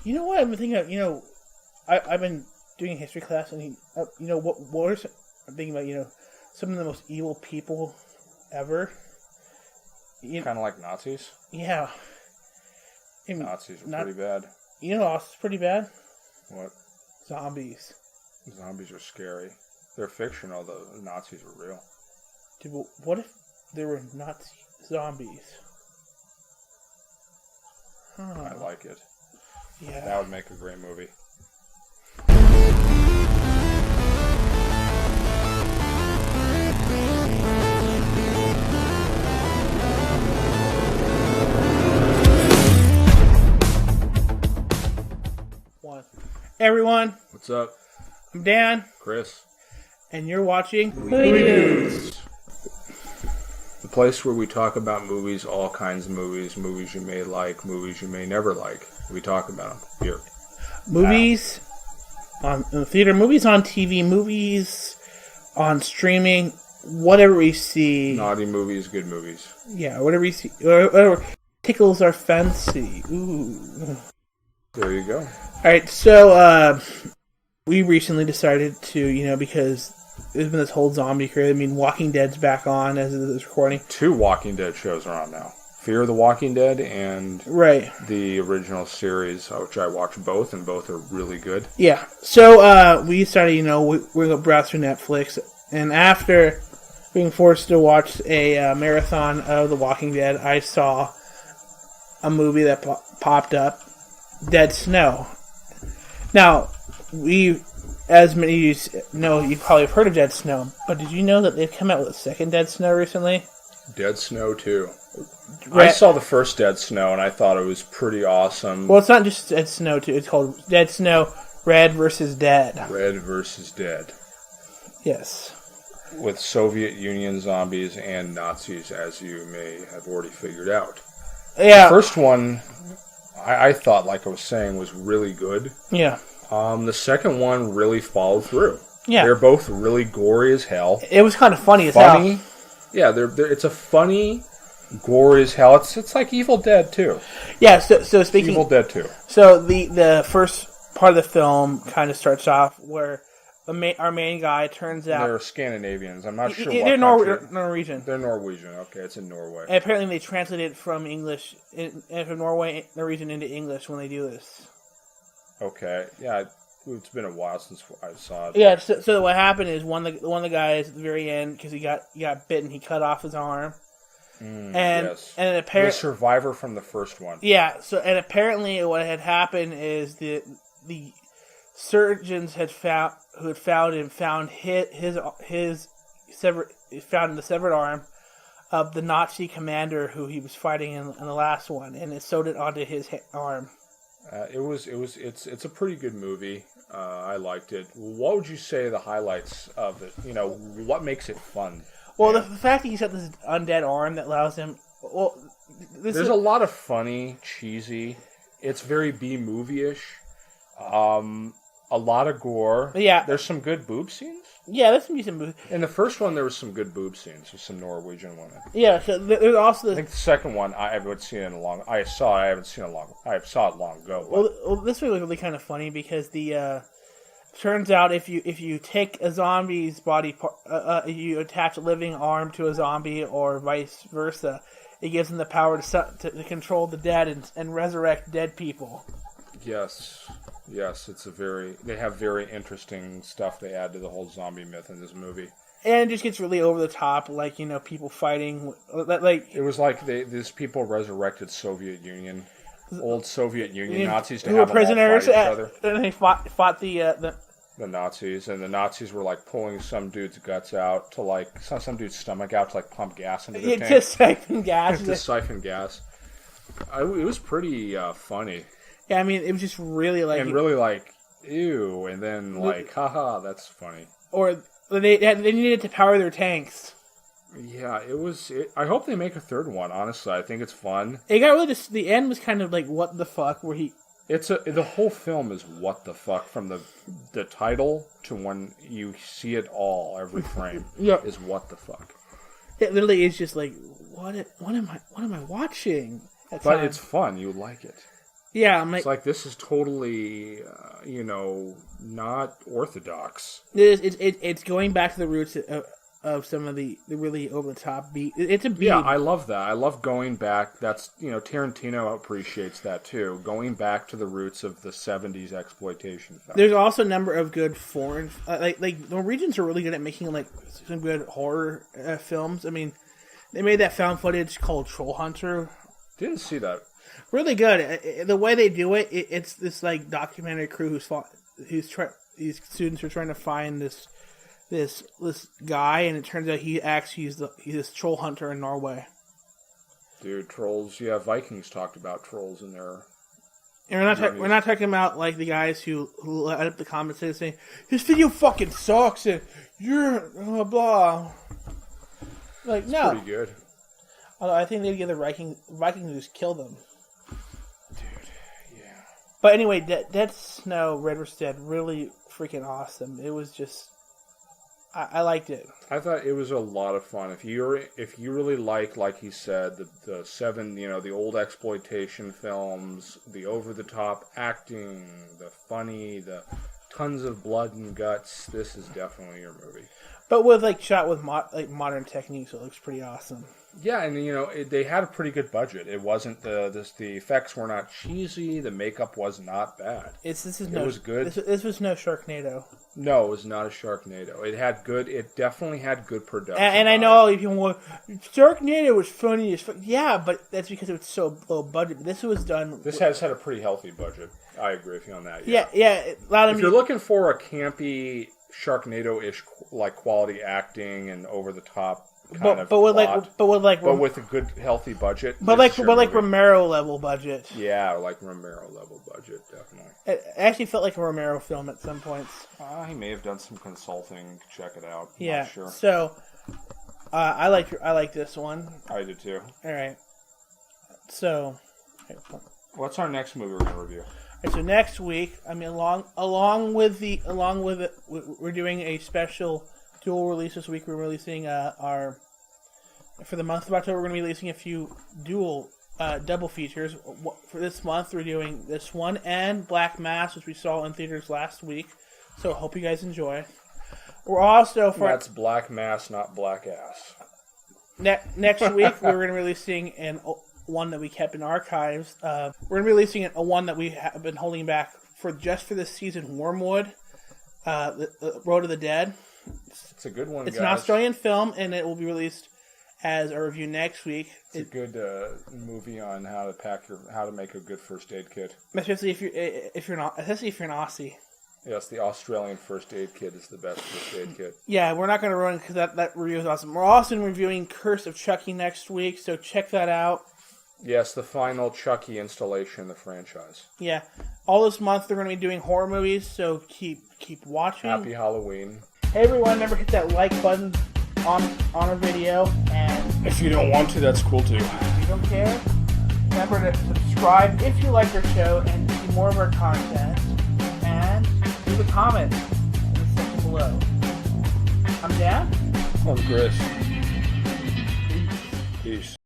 You know what I've been thinking of? I've been doing a history class, and what are I'm thinking about, some of the most evil people ever. Kind of like Nazis? Yeah. Nazis are pretty bad. You know what else is pretty bad? What? Zombies. Zombies are scary. They're fictional, though. The Nazis are real. Dude, but what if there were Nazi zombies? I like it. Yeah. That would make a great movie. Hey everyone, What's up? I'm Dan, Chris. and you're watching Movie News. The place where we talk about movies, all kinds of movies you may like, movies you may never like. We talk about them here. Movies in the theater, movies on TV, movies on streaming, whatever we see. Naughty movies, good movies. Yeah, whatever we see, whatever tickles our fancy. Ooh. There you go. Alright, so, we recently decided to, because there's been this whole zombie craze. I mean, Walking Dead's back on as of this recording. 2 Walking Dead shows are on now. Fear the Walking Dead and the original series, which I watched both, and both are really good. Yeah, so, we decided, we're going to browse through Netflix, and after being forced to watch a marathon of The Walking Dead, I saw a movie that popped up, Dead Snow. Now, as many of you know, you probably have heard of Dead Snow, but did you know that they've come out with a second Dead Snow recently? Dead Snow 2. I saw the first Dead Snow, and I thought it was pretty awesome. Well, it's not just Dead Snow 2, it's called Dead Snow Red vs. Dead. Red vs. Dead. Yes. With Soviet Union zombies and Nazis, as you may have already figured out. Yeah. The first one, I thought, like I was saying, was really good. Yeah. The second one really followed through. Yeah. They're both really gory as hell. It was kind of funny as hell. Yeah, it's a funny, gory as hell. It's like Evil Dead 2. Yeah, so speaking... Evil Dead 2. So the first part of the film kind of starts off where our main guy turns out... They're Scandinavians. I'm not sure they're what Norwegian. They're Norwegian. Okay, it's in Norway. And apparently they translated from English, from Norwegian into English when they do this. Okay, yeah, it's been a while since I saw it. Yeah, so what happened is one of the guys at the very end, because he got bitten, he cut off his arm. Yes. And apparently... The survivor from the first one. Yeah, and apparently what had happened is the surgeons who had found him found his found the severed arm of the Nazi commander who he was fighting in the last one, and it sewed it onto his arm. It's a pretty good movie. I liked it. What would you say the highlights of it? What makes it fun? Well, the fact that he's got this undead arm that allows him. Well, there's a lot of funny, cheesy. It's very B-movie-ish. A lot of gore. Yeah. There's some good boob scenes. Yeah, there's some decent movies. In the first one, there was some good boob scenes with some Norwegian women. Yeah, so there's also... I think the second one, I haven't seen it in a long... I saw it long ago. Well, this movie was really kind of funny because turns out if you take a zombie's body part, you attach a living arm to a zombie or vice versa, it gives them the power to control the dead and resurrect dead people. Yes, they have very interesting stuff they add to the whole zombie myth in this movie. And it just gets really over the top, like, people fighting, like... It was like these people resurrected old Soviet Union Nazis to who have were prisoners them all fight each other. And they fought the Nazis, and the Nazis were, like, pulling some dude's guts out to, like, some dude's stomach out to, like, pump gas into the tank. To siphon gas. To siphon gas. It was pretty funny. Yeah, I mean, it was just really like... And really like, ew, and then like, haha, that's funny. Or they needed to power their tanks. Yeah, I hope they make a third one, honestly. I think it's fun. It got really... The end was kind of like, what the fuck, where he... The whole film is what the fuck, from the title to when you see it all, every frame, is what the fuck. It literally is just like, what am I watching? But it's fun, you like it. Yeah, I'm like, It's like this is totally, not orthodox. it's going back to the roots of some of the really over the top beat. It's a beat. Yeah, I love that. I love going back. That's Tarantino appreciates that too. Going back to the roots of the '70s exploitation film. There's also a number of good foreign, like the Norwegians are really good at making like some good horror films. I mean, they made that found footage called Troll Hunter. Didn't see that. Really good. The way they do it, it's this like documentary crew these students are trying to find this guy, and it turns out he's this troll hunter in Norway. Dude, trolls. Yeah, Vikings talked about trolls in their. And we're not talking about like the guys who let up the comments saying this video fucking sucks and you're blah blah. Like It's no, pretty good. although I think they'd get the Vikings to just kill them. Dude, yeah. But anyway, Dead Snow Red Dead really freaking awesome. It was just I liked it. I thought it was a lot of fun. If you really like he said, the seven, the old exploitation films, the over the top acting, the funny, the tons of blood and guts, this is definitely your movie. But with like shot with modern techniques, it looks pretty awesome. Yeah, and they had a pretty good budget. It wasn't the effects were not cheesy. The makeup was not bad. It was good. This was no Sharknado. No, it was not a Sharknado. It definitely had good production. And I know if you want Sharknado was funny as fuck. Yeah, but that's because it was so low budget. This was done. This has had a pretty healthy budget. I agree with you on that. Yeah. A lot of if you're looking for a campy Sharknado-ish like quality acting and over the top kind of plot, but with a good healthy budget. But like Romero level budget. Yeah, like Romero level budget, definitely. It actually felt like a Romero film at some points. He may have done some consulting. Check it out. Yeah. Not sure. So I like this one. I did too. All right. So what's our next movie we're gonna review? Right, so next week, I mean, along with it, we're doing a special dual release this week. We're releasing for the month of October. We're going to be releasing a few double features. For this month, we're doing this one and Black Mass, which we saw in theaters last week. So hope you guys enjoy. We're also That's Black Mass, not Black Ass. Next week, we're going to be releasing one that we kept in archives. We're going to be releasing a one that we have been holding back for this season, Wormwood, the Road of the Dead. It's a good one, It's guys. an Australian film, and it will be released as a review next week. It's a good movie on how to make a good first aid kit. Especially if you're an Aussie. Yes, the Australian first aid kit is the best first aid kit. Yeah, we're not going to run because that review is awesome. We're also reviewing Curse of Chucky next week, so check that out. Yes, the final Chucky installation in the franchise. Yeah, all this month they're going to be doing horror movies, so keep watching. Happy Halloween. Hey everyone, remember to hit that like button on our video, and If you don't want to, that's cool too. if you don't care, remember to subscribe if you like our show and see more of our content, and leave a comment in the section below. I'm Dan. I'm Chris. Peace.